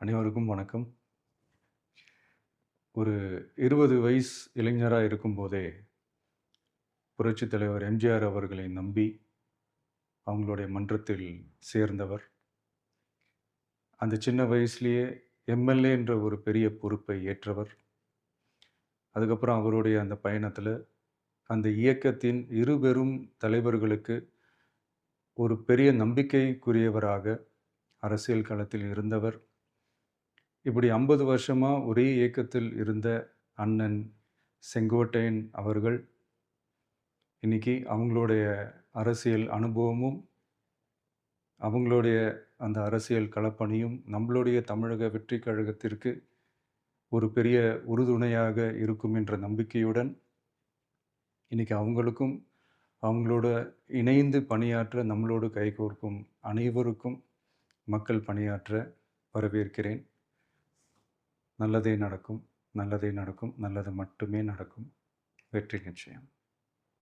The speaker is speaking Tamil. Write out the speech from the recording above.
அனைவருக்கும் வணக்கம். ஒரு 20 வயசு இளைஞரா இருக்கும்போதே, புரட்சித் தலைவர் எம்ஜிஆர் அவர்களை நம்பி, அவங்களுடைய மன்றத்தில் சேர்ந்தவர். அந்த சின்ன வயசுலயே எம்.எல்.ஏ. என்ற ஒரு பெரிய பொறுப்பை ஏற்றவர். அதுக்கப்புறம் அவருடைய அந்த பயணத்தில, அந்த இயக்கத்தின் இருபெரும் தலைவர்களுக்கு ஒரு பெரிய நம்பிக்கைக்குரியவராக அரசியல் களத்தில் இருந்தவர். இப்படி 50 வருஷமா ஒரே இயக்கத்தில் இருந்த அண்ணன் செங்கோட்டையன் அவர்கள், இன்னைக்கு அவங்களுடைய அரசியல் அனுபவமும், அவங்களுடைய அந்த அரசியல் களப்பணியும் நம்மளுடைய தமிழக வெற்றிக் கழகத்திற்கு ஒரு பெரிய உறுதுணையாக இருக்கும் என்ற நம்பிக்கையுடன், இன்னைக்கு அவங்களுக்கும், அவங்களோட இணைந்து பணியாற்ற நம்மளோடு கைகோர்க்கும் அனைவருக்கும் மக்கள் பணியாற்ற வரவேற்கிறேன். நல்லதே நடக்கும், நல்லதே நடக்கும், நல்லது மட்டுமே நடக்கும். வெற்றி நிச்சயம்.